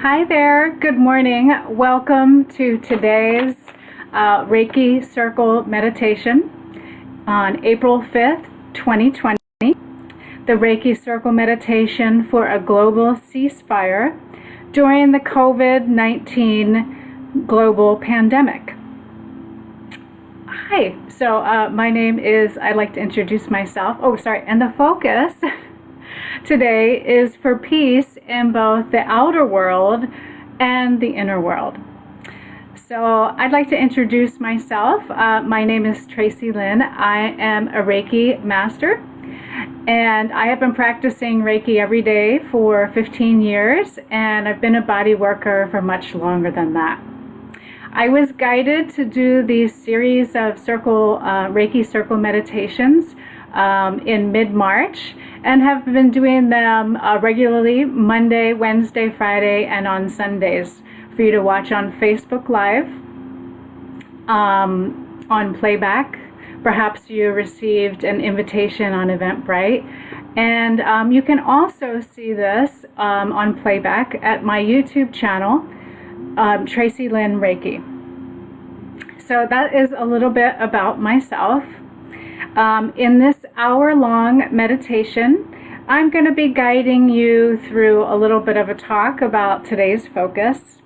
Hi there, good morning. Welcome to today's Reiki Circle meditation on April 5th, 2020. The Reiki Circle meditation for a global ceasefire during the COVID-19 global pandemic. Hi, so my name is, I'd like to introduce myself. And the focus today is for peace in both the outer world and the inner world. So I'd like to introduce myself. My name is Tracy Lynn. I am a Reiki master, and I have been practicing Reiki every day for 15 years, and I've been a body worker for much longer than that. I was guided to do these series of Reiki Circle meditations in mid-March, and have been doing them regularly Monday, Wednesday, Friday, and on Sundays for you to watch on Facebook Live, on playback. Perhaps you received an invitation on Eventbrite, and you can also see this on playback at my YouTube channel, Tracy Lynn Reiki. So that is a little bit about myself. In this hour-long meditation, I'm going to be guiding you through a little bit of a talk about today's focus,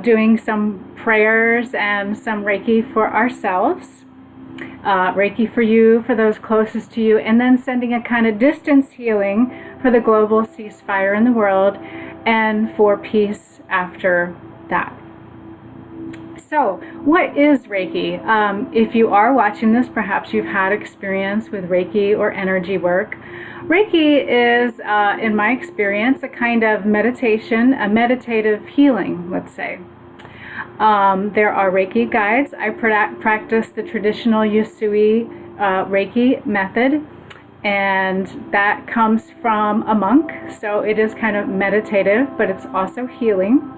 doing some prayers and some Reiki for ourselves, Reiki for you, for those closest to you, and then sending a kind of distance healing for the global ceasefire in the world and for peace after that. So, what is Reiki? If you are watching this, perhaps you've had experience with Reiki or energy work. Reiki is, in my experience, a kind of meditation, a meditative healing, let's say. There are Reiki guides. I practice the traditional Usui Reiki method, and that comes from a monk, so it is kind of meditative, but it's also healing.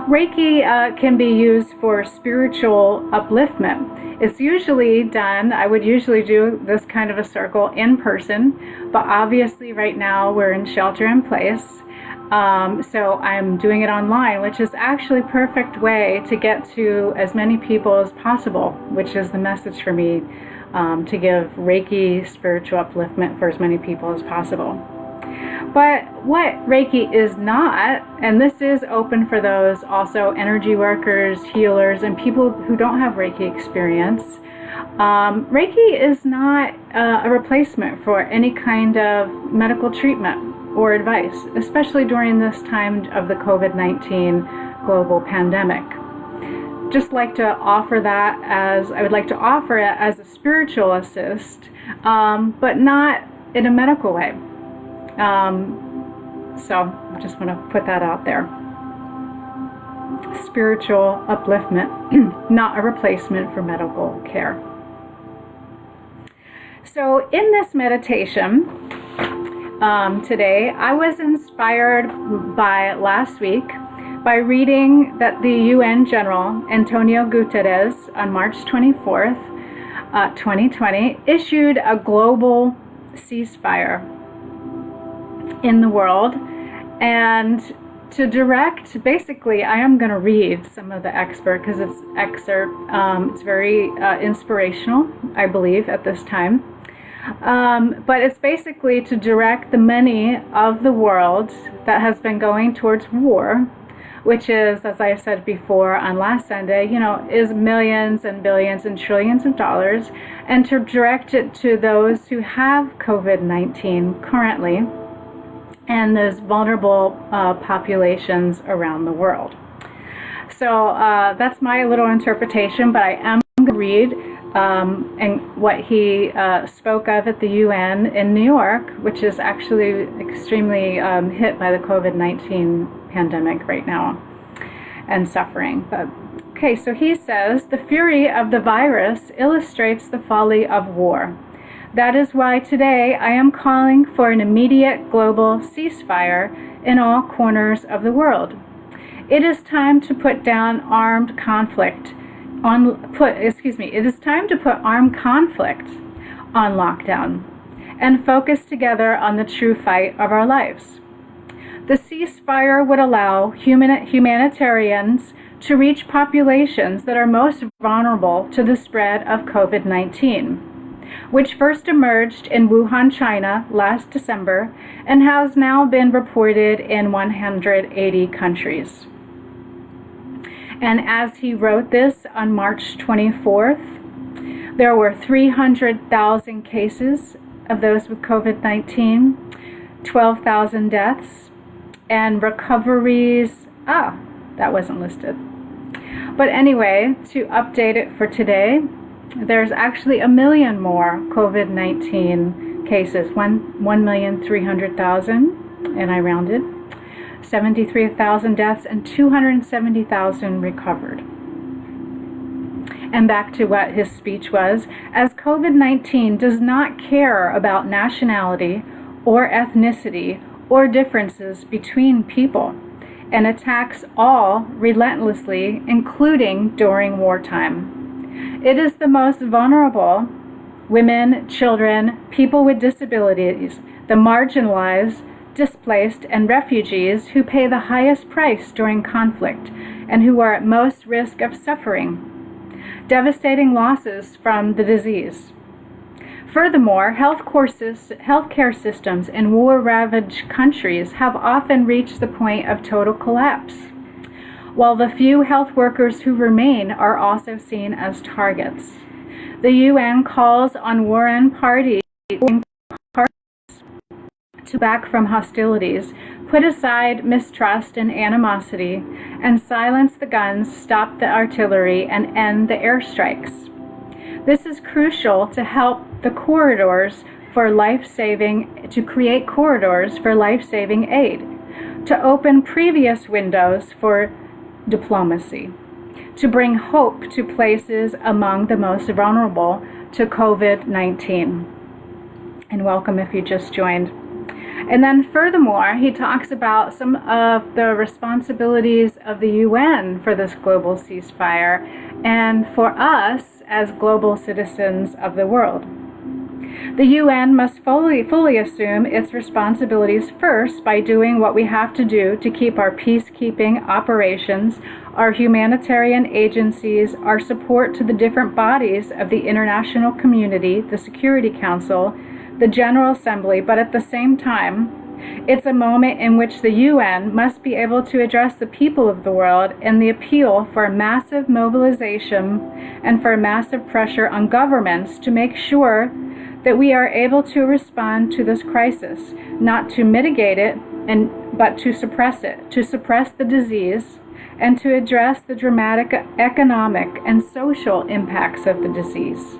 Reiki can be used for spiritual upliftment. It's usually done, I would usually do this kind of a circle in person, but obviously right now we're in shelter in place. So I'm doing it online, which is actually a perfect way to get to as many people as possible, which is the message for me, to give Reiki spiritual upliftment for as many people as possible. But what Reiki is not, and this is open for those also energy workers, healers, and people who don't have Reiki experience, Reiki is not a replacement for any kind of medical treatment or advice, especially during this time of the COVID-19 global pandemic. Just like to offer that I would like to offer it as a spiritual assist, but not in a medical way. So I just want to put that out there. Spiritual upliftment, not a replacement for medical care. So in this meditation today, I was inspired by last week by reading that the UN General Antonio Guterres on March 24th, 2020, issued a global ceasefire in the world, and to direct, basically, I am going to read some of the excerpt because it's it's very inspirational, I believe, at this time. But it's basically to direct the money of the world that has been going towards war, which is, as I said before on last Sunday, is millions and billions and trillions of dollars, and to direct it to those who have COVID-19 currently, and those vulnerable populations around the world. So that's my little interpretation, but I am going to read and what he spoke of at the UN in New York, which is actually extremely hit by the COVID-19 pandemic right now and suffering. But okay, so he says, the fury of the virus illustrates the folly of war. That is why today I am calling for an immediate global ceasefire in all corners of the world. It is time to put down armed conflict it is time to put armed conflict on lockdown and focus together on the true fight of our lives. The ceasefire would allow humanitarians to reach populations that are most vulnerable to the spread of COVID-19, which first emerged in Wuhan, China last December and has now been reported in 180 countries. And as he wrote this on March 24th, there were 300,000 cases of those with COVID-19, 12,000 deaths, and recoveries, that wasn't listed. But anyway, to update it for today, there's actually 1 million more COVID-19 cases, 1,300,000, and I rounded, 73,000 deaths, and 270,000 recovered. And back to what his speech was, as COVID-19 does not care about nationality or ethnicity or differences between people, and attacks all relentlessly, including during wartime. It is the most vulnerable, women, children, people with disabilities, the marginalized, displaced, and refugees who pay the highest price during conflict and who are at most risk of suffering devastating losses from the disease. Furthermore, healthcare systems in war-ravaged countries have often reached the point of total collapse, while the few health workers who remain are also seen as targets. The UN calls on warring parties to back from hostilities, put aside mistrust and animosity, and silence the guns, stop the artillery, and end the airstrikes. This is crucial to help the corridors for to create corridors for life-saving aid, to open previous windows for diplomacy, to bring hope to places among the most vulnerable to COVID-19. And welcome if you just joined. And then furthermore, he talks about some of the responsibilities of the UN for this global ceasefire and for us as global citizens of the world. The UN must fully assume its responsibilities first by doing what we have to do to keep our peacekeeping operations, our humanitarian agencies, our support to the different bodies of the international community, the Security Council, the General Assembly, but at the same time, it's a moment in which the UN must be able to address the people of the world in the appeal for massive mobilization and for massive pressure on governments to make sure that we are able to respond to this crisis, not to mitigate it, but to suppress it, to suppress the disease, and to address the dramatic economic and social impacts of the disease.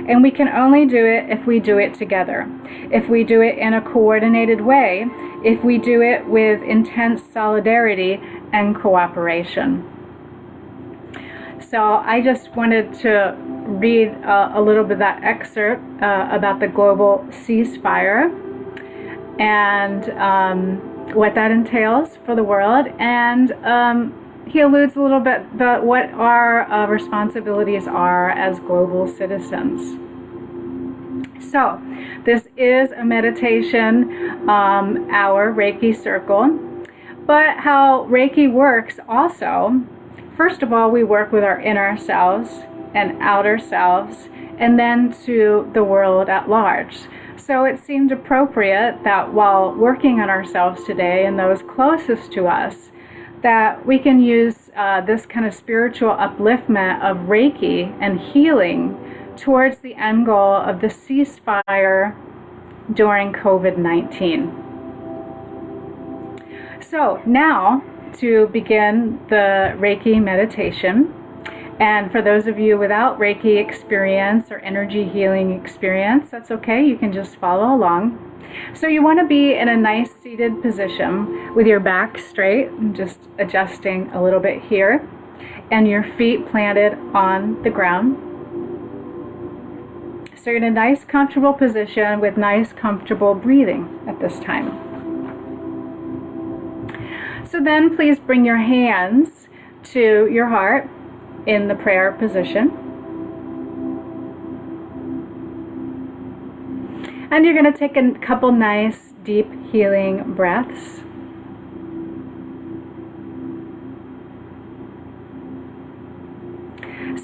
And we can only do it if we do it together, if we do it in a coordinated way, if we do it with intense solidarity and cooperation. So I just wanted to read a little bit of that excerpt about the global ceasefire and what that entails for the world. And he alludes a little bit about what our responsibilities are as global citizens. So this is a meditation hour, Reiki circle, but how Reiki works also, first of all, we work with our inner selves and outer selves, and then to the world at large. So it seemed appropriate that while working on ourselves today and those closest to us, that we can use this kind of spiritual upliftment of Reiki and healing towards the end goal of the ceasefire during COVID-19. So now to begin the Reiki meditation. And for those of you without Reiki experience or energy healing experience, that's okay, you can just follow along. So you want to be in a nice seated position with your back straight, and just adjusting a little bit here, and your feet planted on the ground. So you're in a nice comfortable position with nice comfortable breathing at this time. So then please bring your hands to your heart in the prayer position. And you're going to take a couple nice deep healing breaths.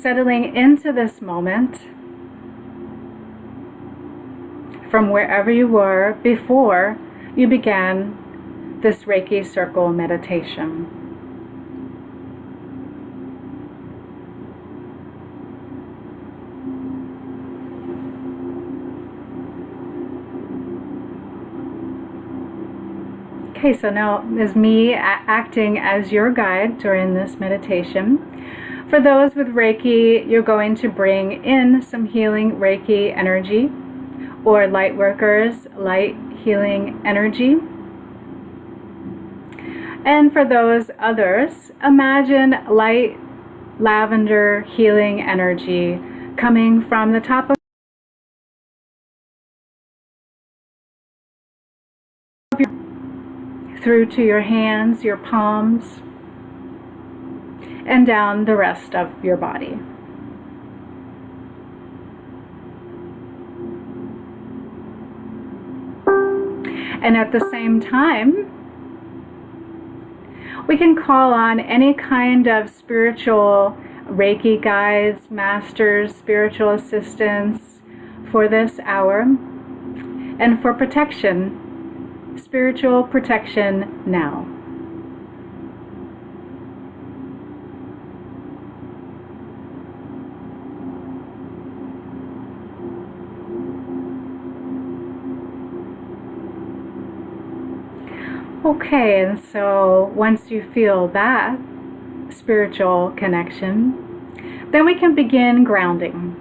settling into this moment from wherever you were before you began this Reiki circle meditation. Okay, so now is me acting as your guide during this meditation. For those with Reiki, you're going to bring in some healing Reiki energy, or light workers, light healing energy. And for those others, imagine light lavender healing energy coming from the top of your through to your hands, your palms, and down the rest of your body. And at the same time, we can call on any kind of spiritual Reiki guides, masters, spiritual assistants for this hour, and for protection, spiritual protection now. Okay, and so once you feel that spiritual connection, then we can begin grounding.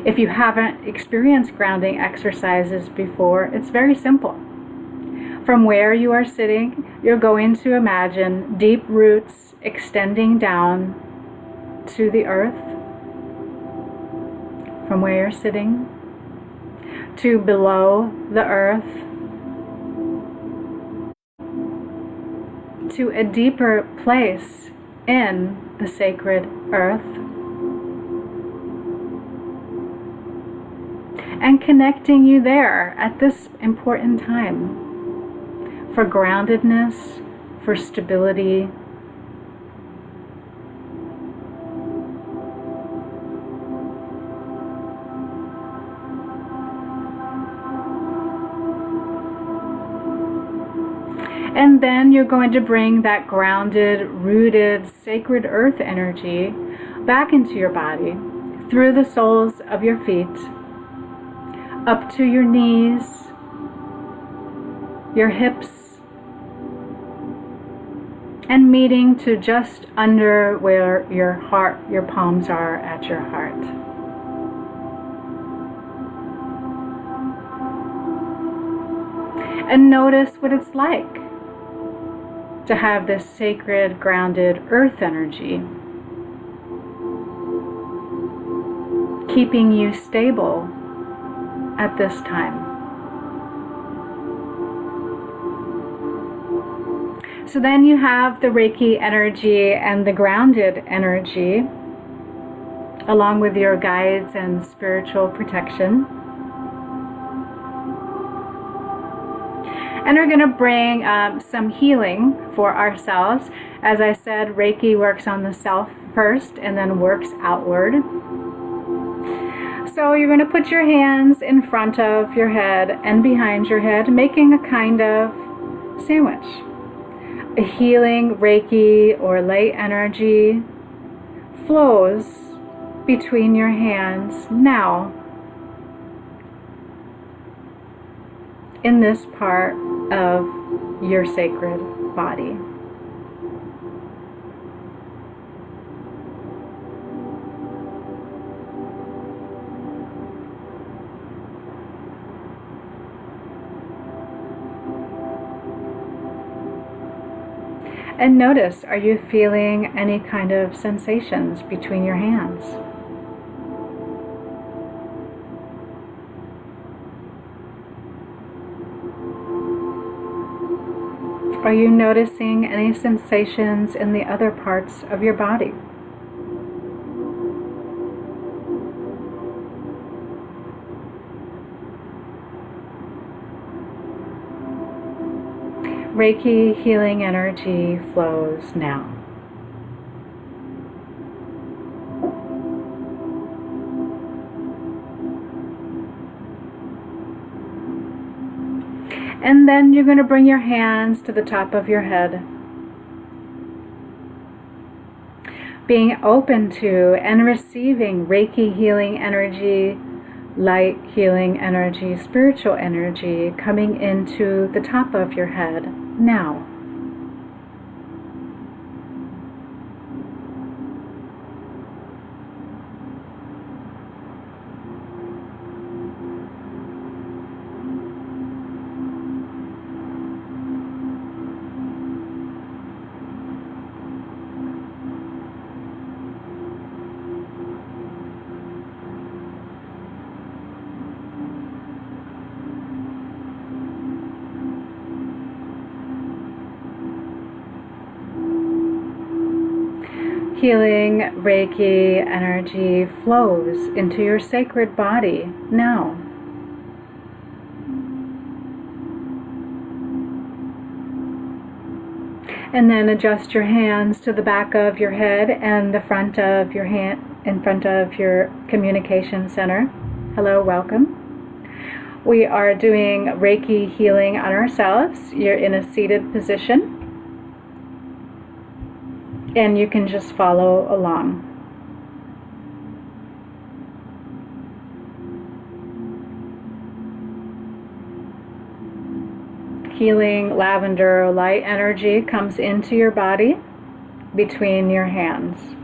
If you haven't experienced grounding exercises before, it's very simple. From where you are sitting, you're going to imagine deep roots extending down to the earth. From where you're sitting to below the earth, to a deeper place in the sacred earth, and connecting you there at this important time for groundedness, for stability. And then you're going to bring that grounded, rooted, sacred earth energy back into your body, through the soles of your feet, up to your knees, your hips, and meeting to just under where your heart, your palms are at your heart. And notice what it's like to have this sacred, grounded earth energy, keeping you stable at this time. So then you have the Reiki energy and the grounded energy, along with your guides and spiritual protection. And we're going to bring some healing for ourselves. As I said, Reiki works on the self first and then works outward. So you're going to put your hands in front of your head and behind your head, making a kind of sandwich. A healing Reiki or light energy flows between your hands now in this part of your sacred body. And notice, are you feeling any kind of sensations between your hands? Are you noticing any sensations in the other parts of your body? Reiki healing energy flows now. And then you're going to bring your hands to the top of your head, being open to and receiving Reiki healing energy, light healing energy, spiritual energy coming into the top of your head now. Healing Reiki energy flows into your sacred body now. And then adjust your hands to the back of your head and the front of your hand, in front of your communication center. Hello, welcome. We are doing Reiki healing on ourselves. You're in a seated position, and you can just follow along. Healing lavender light energy comes into your body between your hands.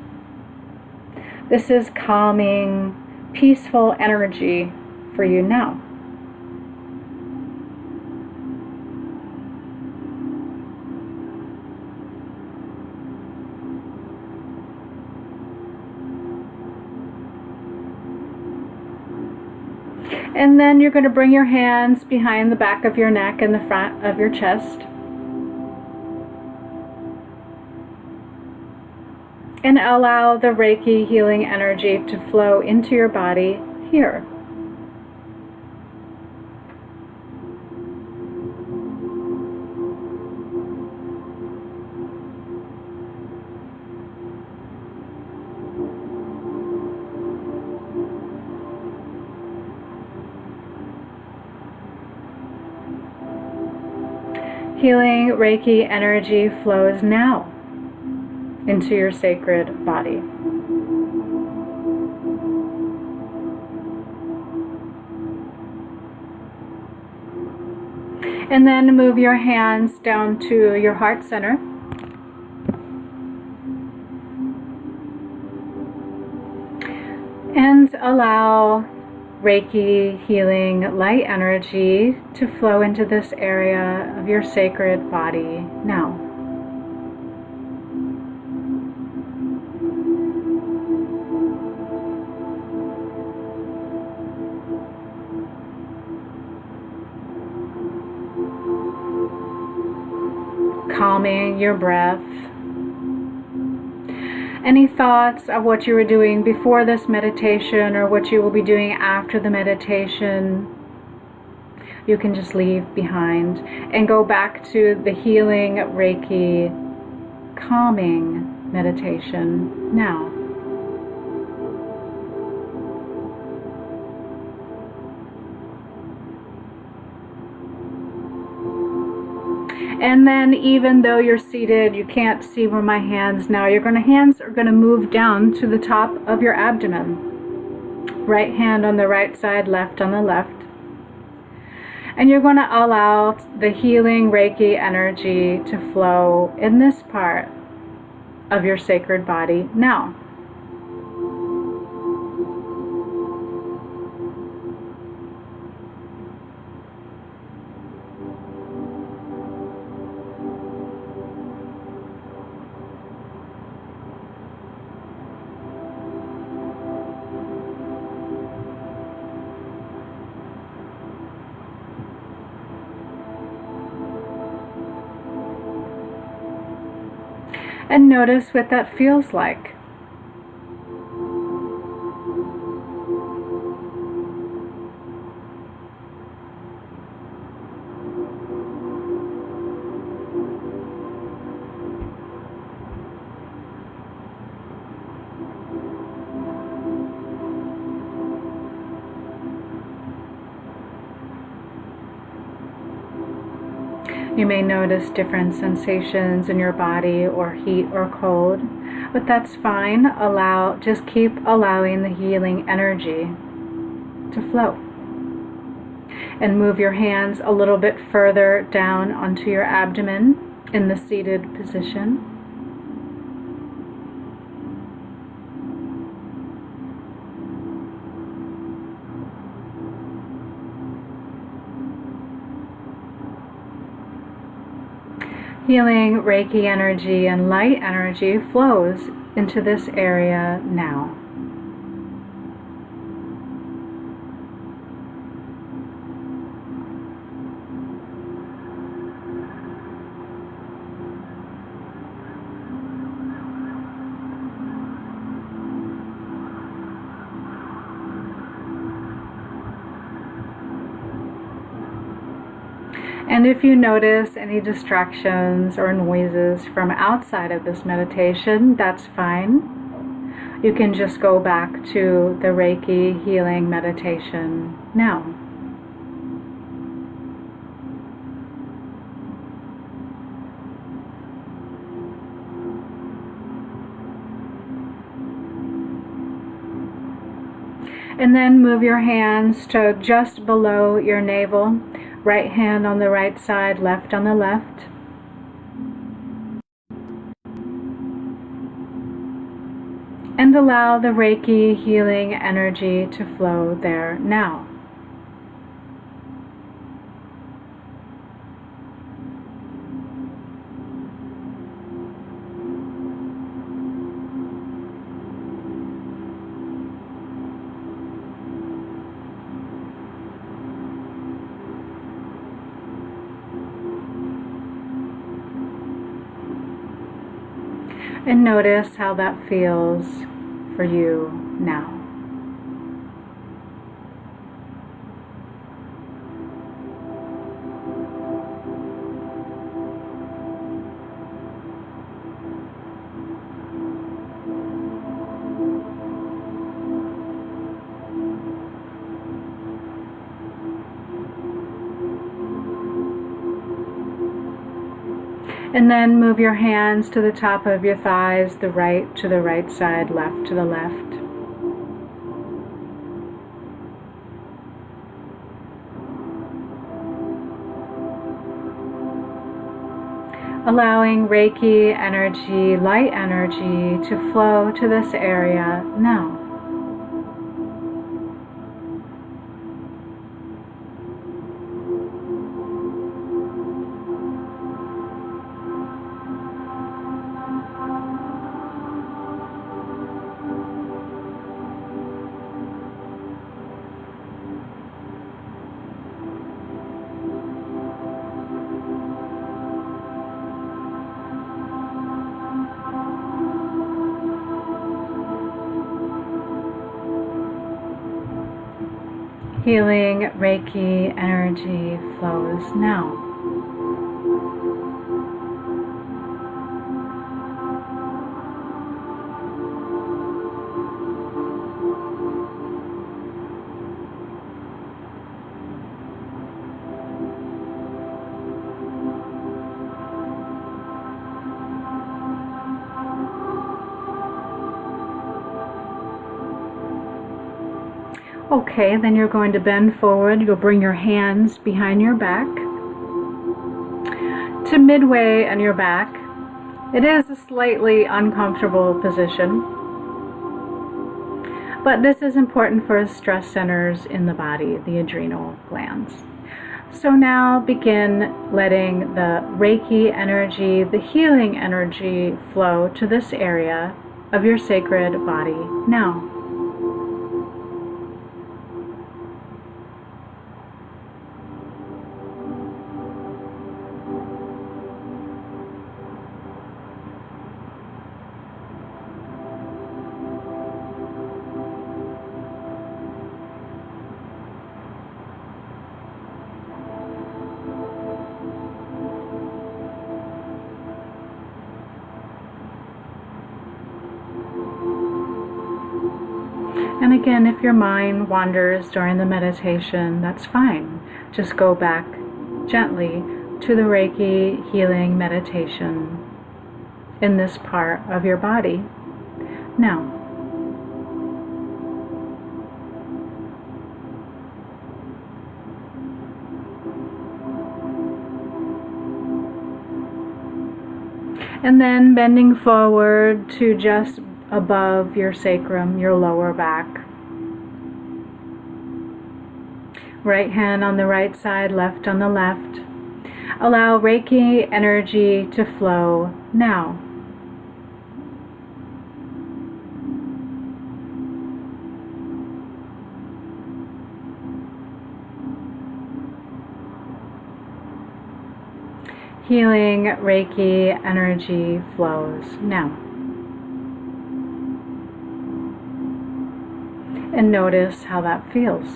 This is calming, peaceful energy for you now. And then you're going to bring your hands behind the back of your neck and the front of your chest. And allow the Reiki healing energy to flow into your body here. Healing Reiki energy flows now into your sacred body. And then move your hands down to your heart center. And allow Reiki healing light energy to flow into this area of your sacred body now. Calming your breath. Any thoughts of what you were doing before this meditation or what you will be doing after the meditation, you can just leave behind and go back to the healing Reiki calming meditation now. And then even though you're seated, you can't see where my hands now. Hands are going to move down to the top of your abdomen. Right hand on the right side, left on the left. And you're going to allow the healing Reiki energy to flow in this part of your sacred body now. And notice what that feels like. You may notice different sensations in your body, or heat or cold, but that's fine. Just keep allowing the healing energy to flow. And move your hands a little bit further down onto your abdomen in the seated position. Healing Reiki energy and light energy flows into this area now. And if you notice any distractions or noises from outside of this meditation, that's fine. You can just go back to the Reiki healing meditation now. And then move your hands to just below your navel. Right hand on the right side, left on the left. And allow the Reiki healing energy to flow there now. And notice how that feels for you now. And then move your hands to the top of your thighs, the right to the right side, left to the left. Allowing Reiki energy, light energy to flow to this area now. Healing Reiki energy flows now. Okay, then you're going to bend forward. You'll bring your hands behind your back to midway on your back. It is a slightly uncomfortable position, but this is important for stress centers in the body, the adrenal glands. So now begin letting the Reiki energy, the healing energy flow to this area of your sacred body now. And again, if your mind wanders during the meditation, that's fine. Just go back gently to the Reiki healing meditation in this part of your body now. And then bending forward to just above your sacrum, your lower back. Right hand on the right side, left on the left. Allow Reiki energy to flow now. Healing Reiki energy flows now. And notice how that feels.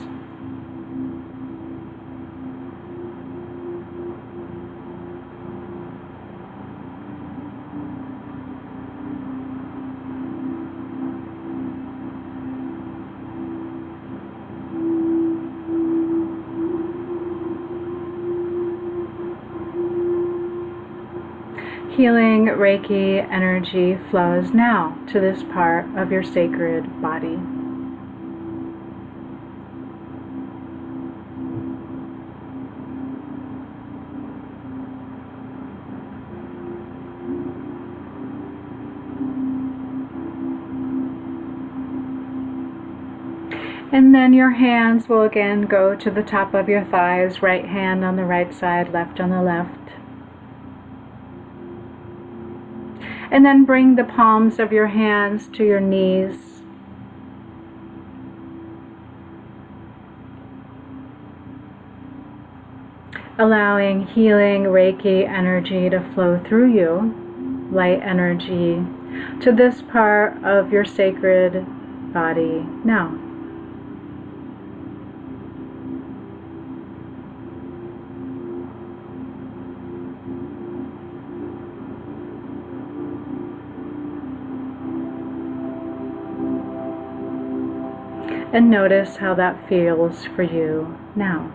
Healing Reiki energy flows now to this part of your sacred body. And then your hands will again go to the top of your thighs, right hand on the right side, left on the left. And then bring the palms of your hands to your knees. Allowing healing Reiki energy to flow through you, light energy, to this part of your sacred body now. And notice how that feels for you now.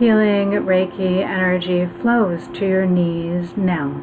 Healing Reiki energy flows to your knees now.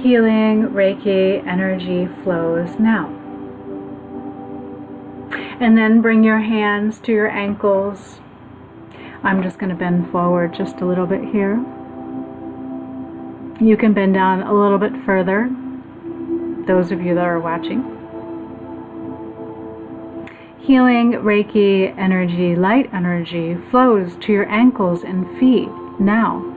Healing Reiki energy flows now. And then bring your hands to your ankles. I'm just going to bend forward just a little bit here. You can bend down a little bit further, those of you that are watching. Healing Reiki energy, light energy, flows to your ankles and feet now.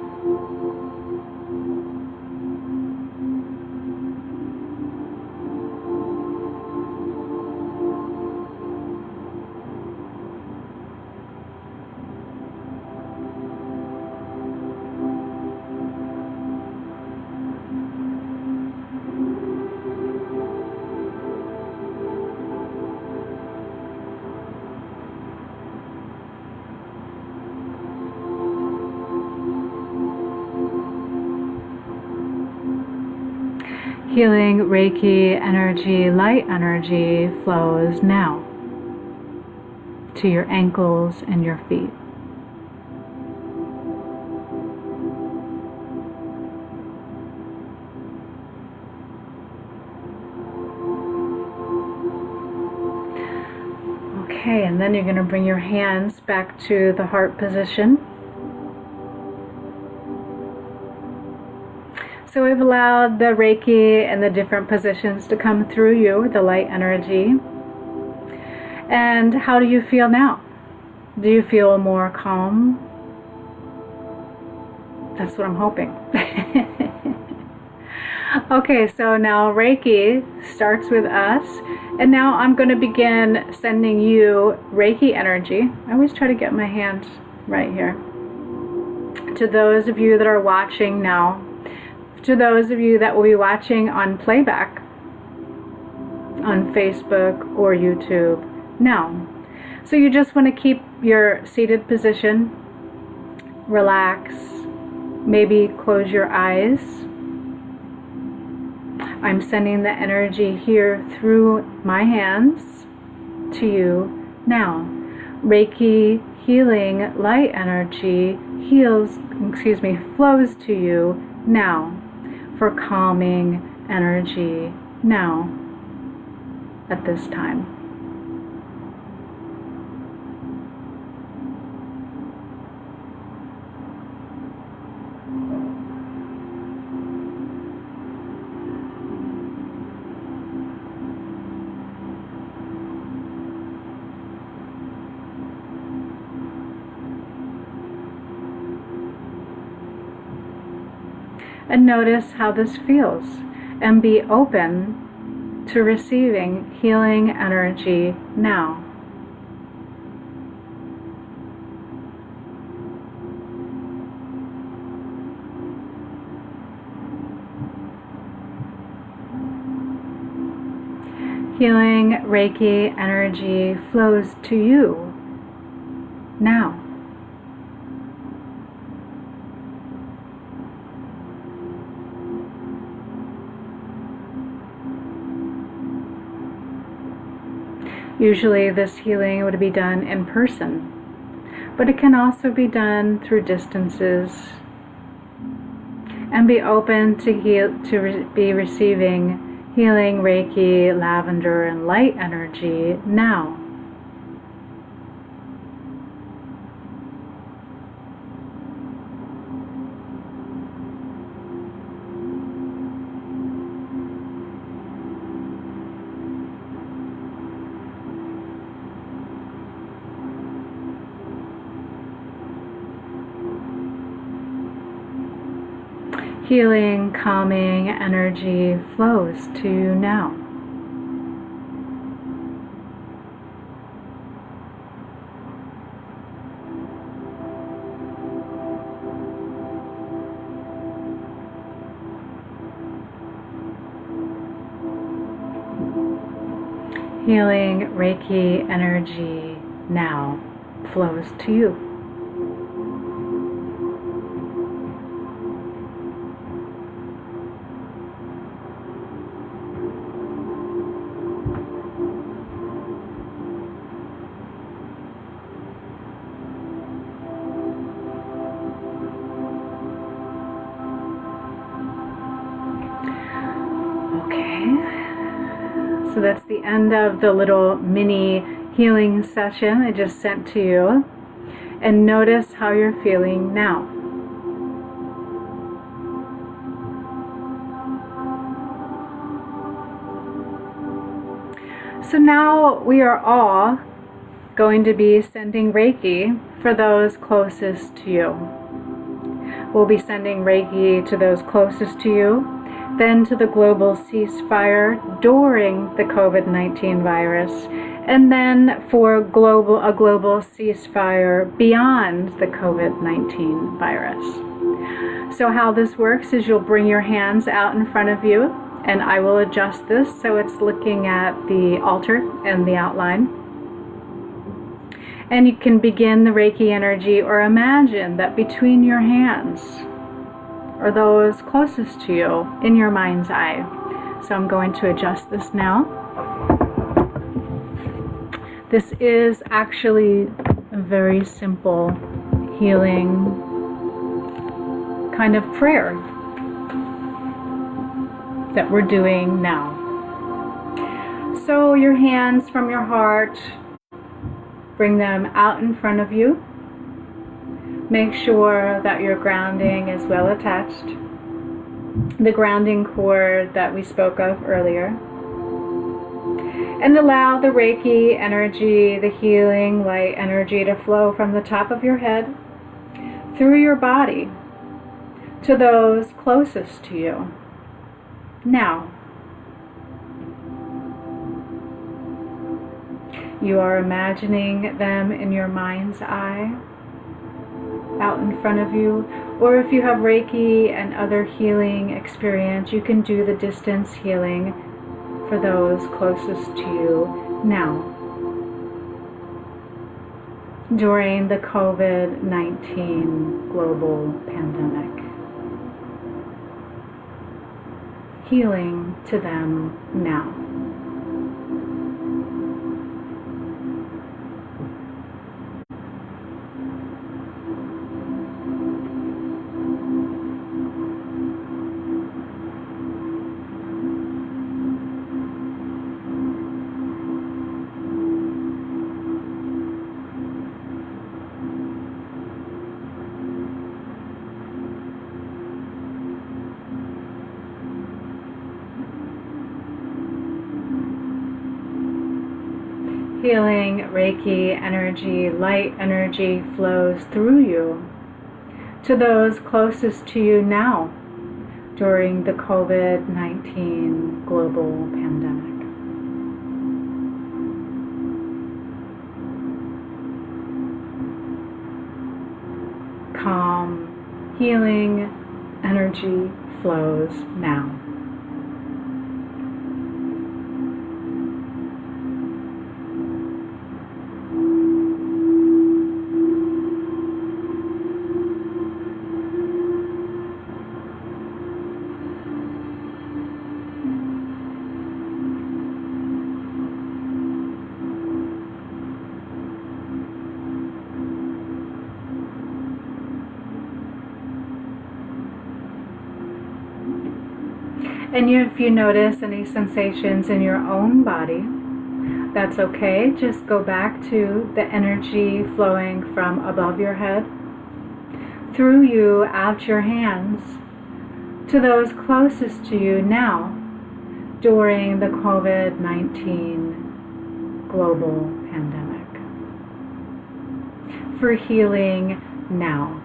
Healing Reiki energy, light energy flows now to your ankles and your feet. Okay, and then you're going to bring your hands back to the heart position. So we've allowed the Reiki and the different positions to come through you, the light energy. And how do you feel now? Do you feel more calm? That's what I'm hoping. Okay, so now Reiki starts with us, and now I'm going to begin sending you Reiki energy. I always try to get my hands right here. To those of you that are watching now, to those of you that will be watching on playback on Facebook or YouTube now. So you just want to keep your seated position, relax, maybe close your eyes. I'm sending the energy here through my hands to you now. Reiki healing light energy flows to you now for calming energy now at this time. And notice how this feels, and be open to receiving healing energy now. Healing Reiki energy flows to you now. Usually this healing would be done in person, but it can also be done through distances. And be open to be receiving healing Reiki, lavender, and light energy now. Healing, calming energy flows to you now. Healing Reiki energy now flows to you. So that's the end of the little mini healing session I just sent to you. And notice how you're feeling now. So now we are all going to be sending Reiki for those closest to you. We'll be sending Reiki to those closest to you, then to the global ceasefire during the COVID-19 virus, and then for a global ceasefire beyond the COVID-19 virus. So how this works is you'll bring your hands out in front of you, and I will adjust this so it's looking at the altar and the outline. And you can begin the Reiki energy, or imagine that between your hands or those closest to you in your mind's eye. So I'm going to adjust this now. This is actually a very simple healing kind of prayer that we're doing now. So your hands from your heart, bring them out in front of you. Make sure that your grounding is well attached. The grounding cord that we spoke of earlier. And allow the Reiki energy, the healing light energy to flow from the top of your head through your body to those closest to you. now. You are imagining them in your mind's eye, out in front of you, or if you have Reiki and other healing experience, you can do the distance healing for those closest to you now. During the COVID-19 global pandemic. Healing to them now. Healing Reiki energy, light energy flows through you to those closest to you now during the COVID-19 global pandemic. Calm, healing energy flows now. And if you notice any sensations in your own body, that's okay. Just go back to the energy flowing from above your head, through you, out your hands, to those closest to you now during the COVID-19 global pandemic. For healing now.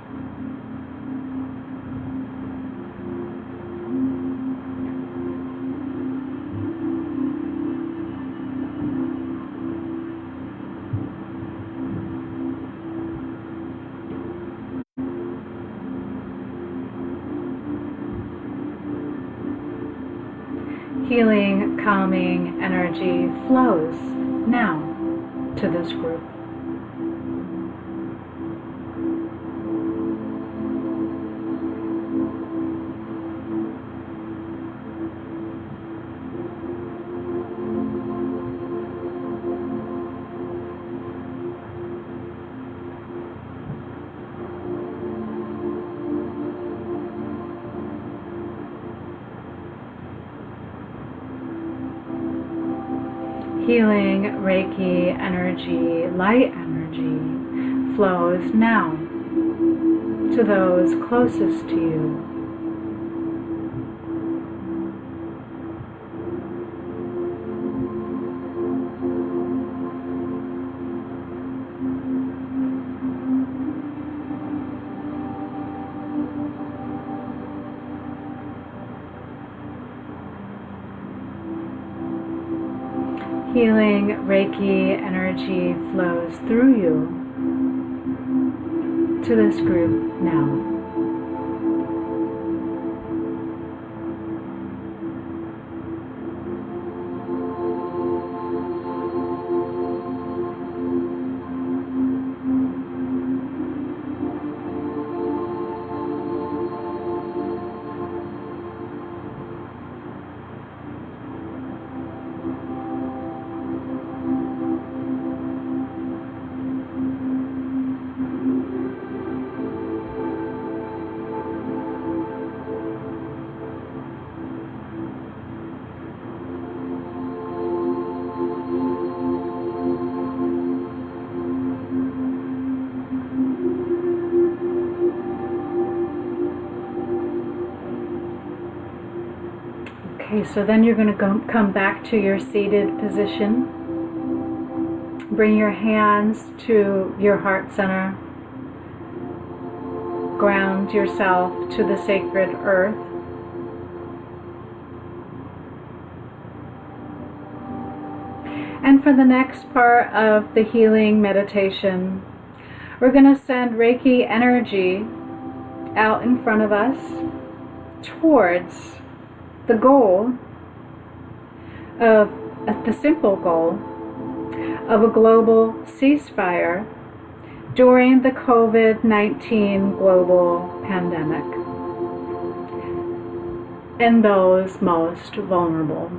Healing, calming energy flows now to this group. Healing Reiki energy, light energy, flows now to those closest to you. Healing Reiki energy flows through you to this group now. Okay, so then you're going to come back to your seated position. Bring your hands to your heart center. Ground yourself to the sacred earth. And for the next part of the healing meditation, we're going to send Reiki energy out in front of us towards the goal of the simple goal of a global ceasefire during the COVID-19 global pandemic and those most vulnerable.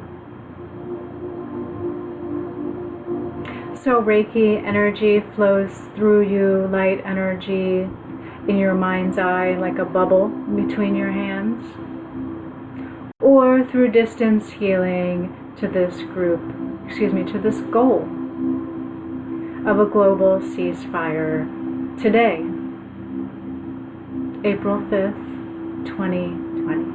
So Reiki energy flows through you, light energy in your mind's eye like a bubble between your hands, or through distance healing to this to this goal of a global ceasefire today, April 5th, 2020.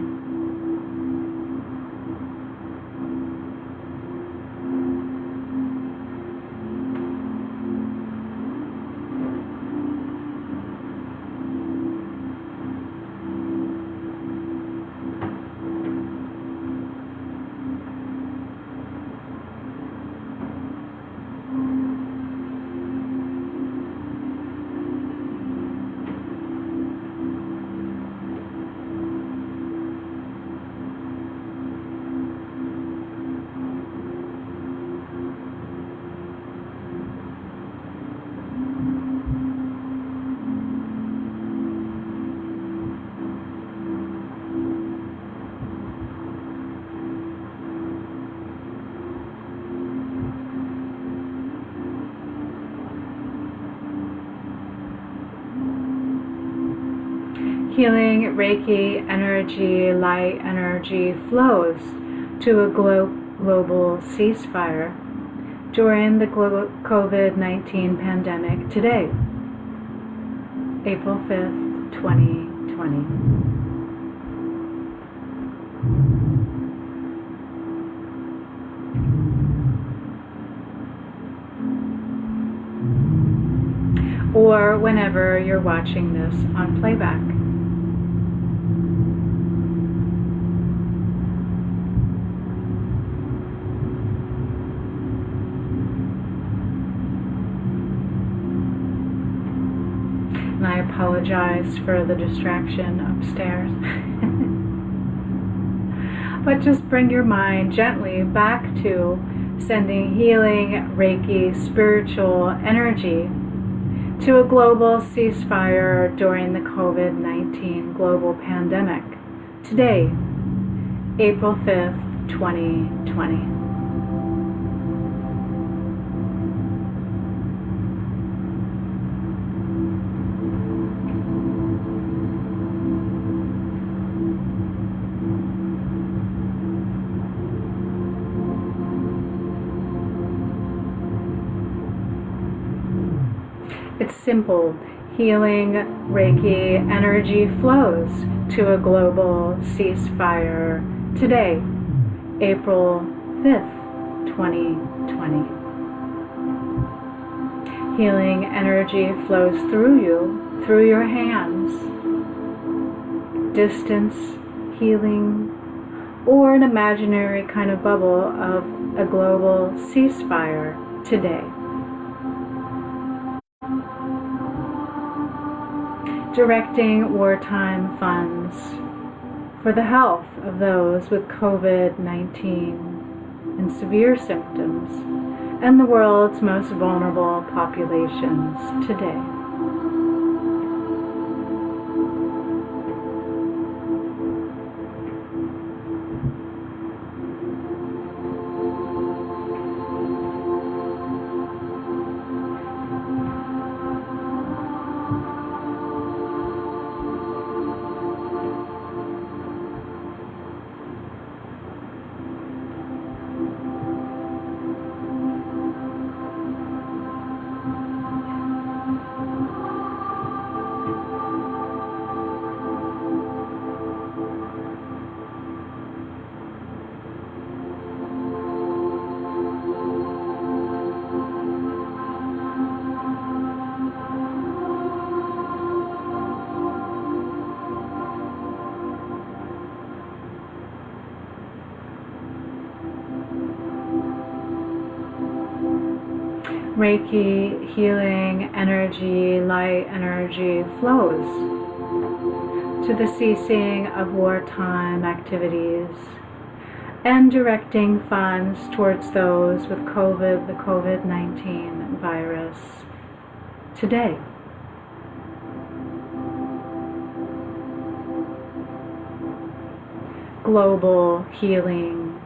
Healing Reiki energy, light energy flows to a global ceasefire during the COVID-19 pandemic today, April 5th, 2020. Or whenever you're watching this on playback. And I apologize for the distraction upstairs. But just bring your mind gently back to sending healing, Reiki, spiritual energy to a global ceasefire during the COVID-19 global pandemic today, April 5th, 2020. It's simple. Healing Reiki energy flows to a global ceasefire today, April 5th, 2020. Healing energy flows through you, through your hands. Distance healing, or an imaginary kind of bubble of a global ceasefire today. Directing wartime funds for the health of those with COVID-19 and severe symptoms and the world's most vulnerable populations today. Reiki healing energy, light energy flows to the ceasing of wartime activities and directing funds towards those with the COVID-19 virus today. Global healing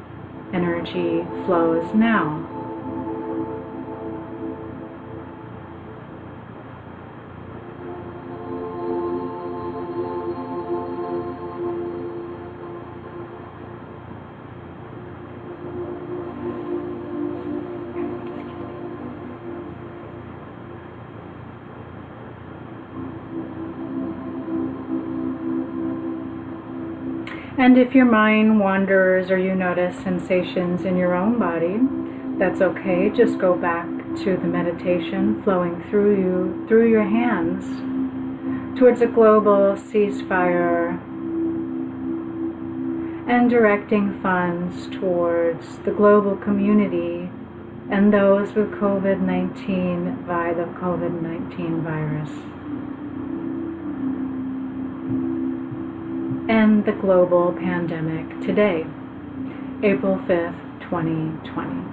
energy flows now. And if your mind wanders or you notice sensations in your own body, that's okay. Just go back to the meditation flowing through you, through your hands, towards a global ceasefire and directing funds towards the global community and those with COVID-19 via the COVID-19 virus. And the global pandemic today, April 5th, 2020.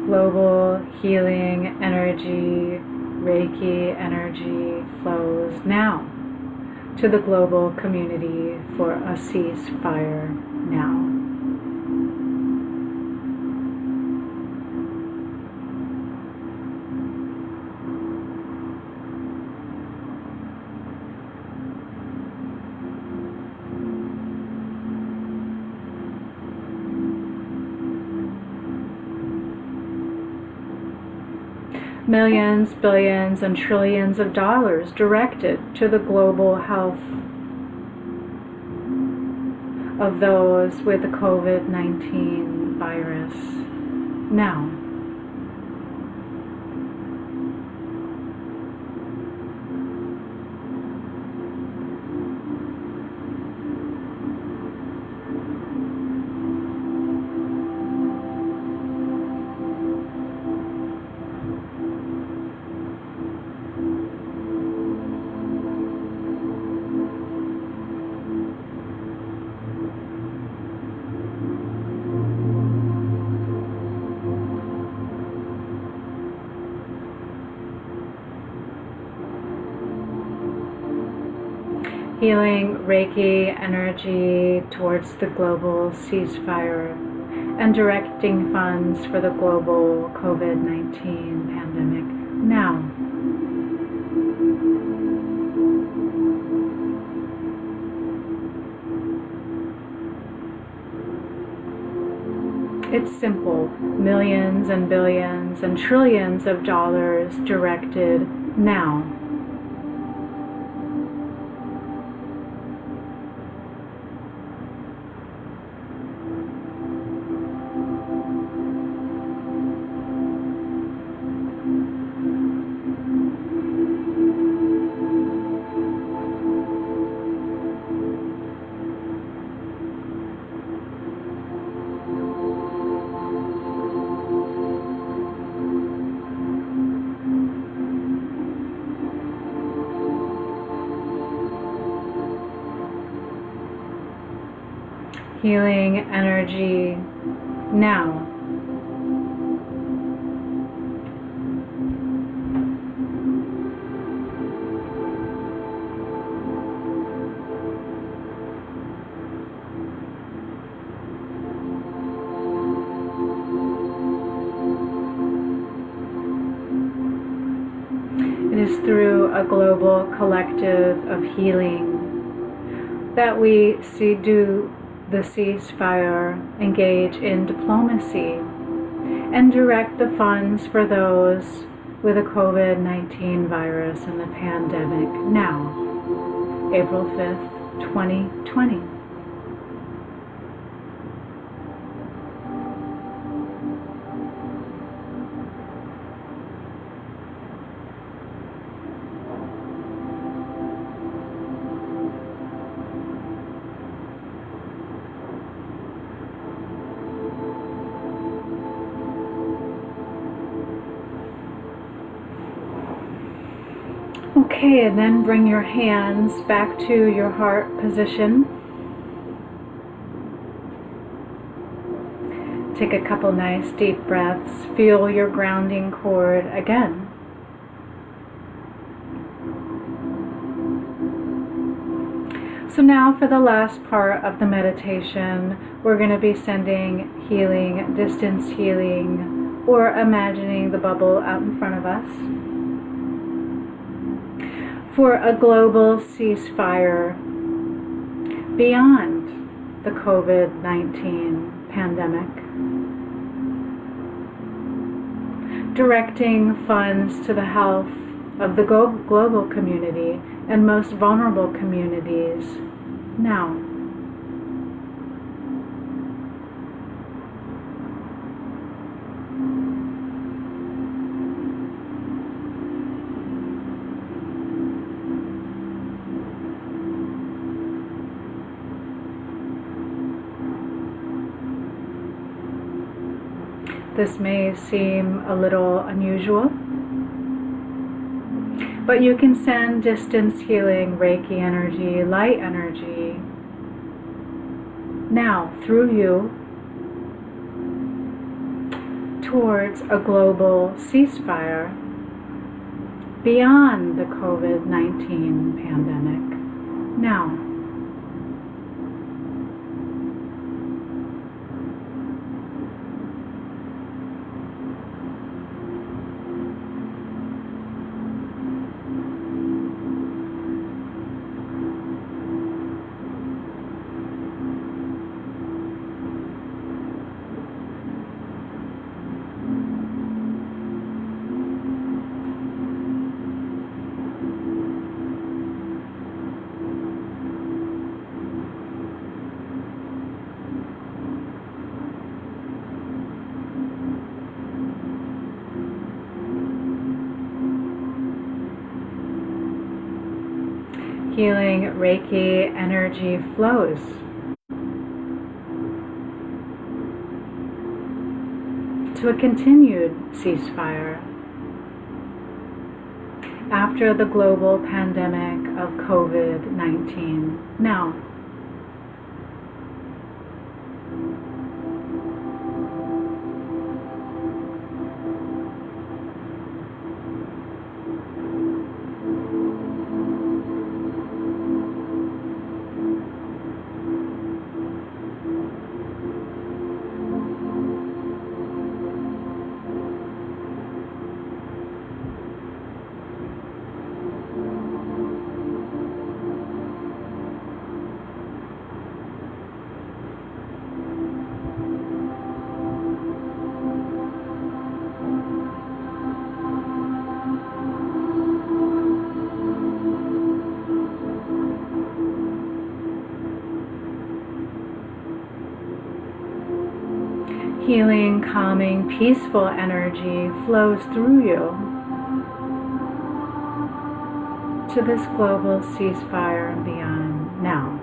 Global healing energy, Reiki energy flows now to the global community for a ceasefire now. Millions, billions, and trillions of dollars directed to the global health of those with the COVID-19 virus now. Healing Reiki energy towards the global ceasefire and directing funds for the global COVID-19 pandemic now. It's simple. Millions and billions and trillions of dollars directed now. Healing energy now. It is through a global collective of healing that we do the ceasefire, engage in diplomacy, and direct the funds for those with the COVID-19 virus and the pandemic now, April 5th, 2020. Okay, and then bring your hands back to your heart position. Take a couple nice deep breaths. Feel your grounding cord again. So now for the last part of the meditation, we're going to be sending healing, distance healing, or imagining the bubble out in front of us, for a global ceasefire beyond the COVID-19 pandemic, directing funds to the health of the global community and most vulnerable communities now. This may seem a little unusual, but you can send distance healing, Reiki energy, light energy now through you towards a global ceasefire beyond the COVID-19 pandemic now. Healing Reiki energy flows to a continued ceasefire after the global pandemic of COVID-19 now. Healing, calming, peaceful energy flows through you to this global ceasefire and beyond now.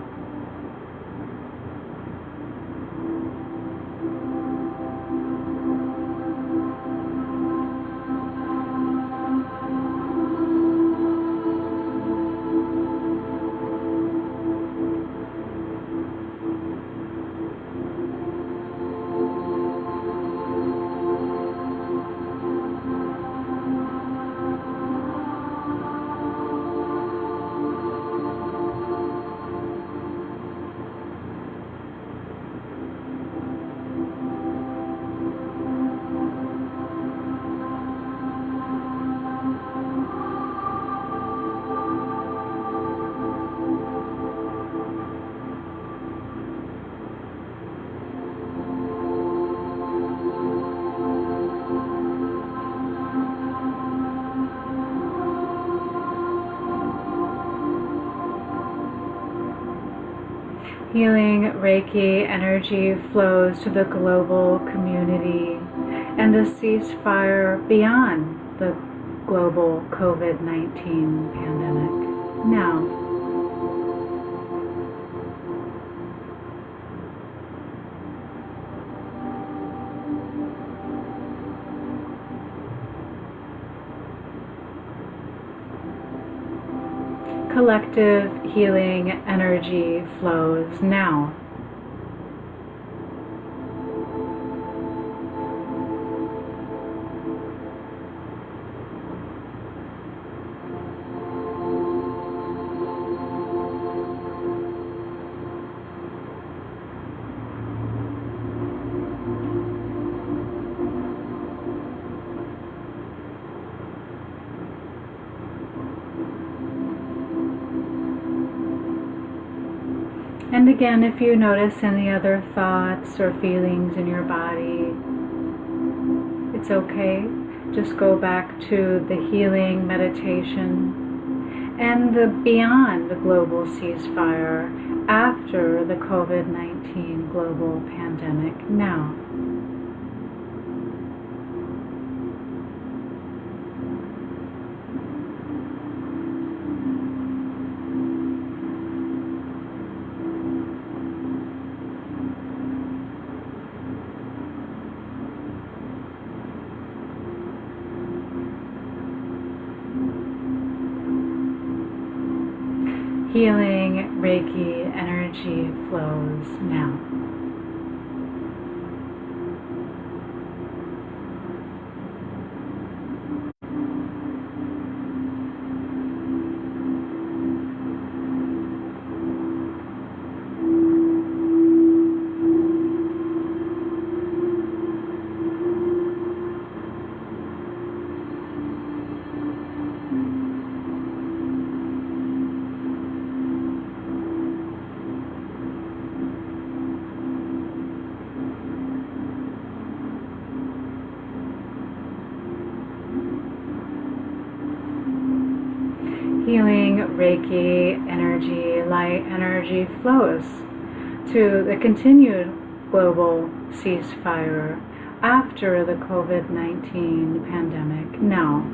Healing Reiki energy flows to the global community and a ceasefire beyond the global COVID-19 pandemic. Now, collective healing energy flows now. And again, if you notice any other thoughts or feelings in your body, it's okay. Just go back to the healing meditation and the beyond the global ceasefire after the COVID-19 global pandemic now. Healing Reiki energy flows now. Healing Reiki energy, light energy flows to the continued global ceasefire after the COVID-19 pandemic now.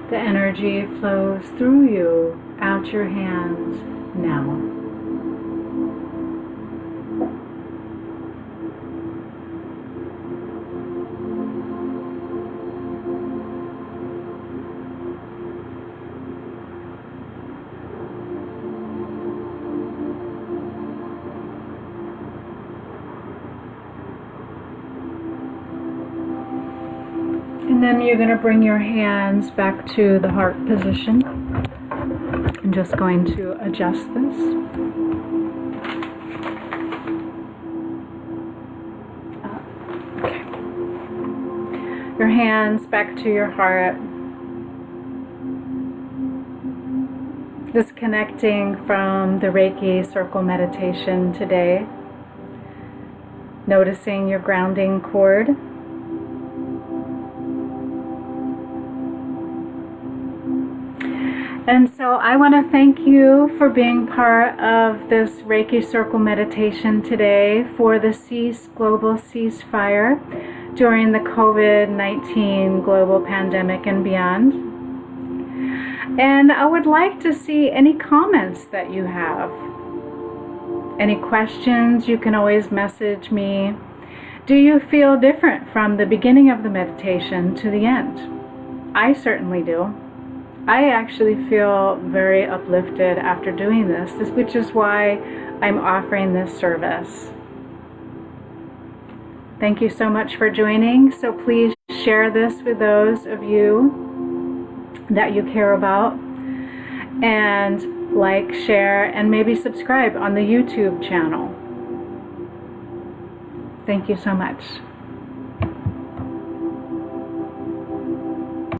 The energy flows through you, out your hands, now. And then you're going to bring your hands back to the heart position. I'm just going to adjust this. Okay. Your hands back to your heart. Disconnecting from the Reiki circle meditation today. Noticing your grounding cord. And so I want to thank you for being part of this Reiki Circle meditation today for the global ceasefire during the COVID-19 global pandemic and beyond. And I would like to see any comments that you have. Any questions, you can always message me. Do you feel different from the beginning of the meditation to the end? I certainly do. I actually feel very uplifted after doing this, which is why I'm offering this service. Thank you so much for joining. So please share this with those of you that you care about, and like, share, and maybe subscribe on the YouTube channel. Thank you so much.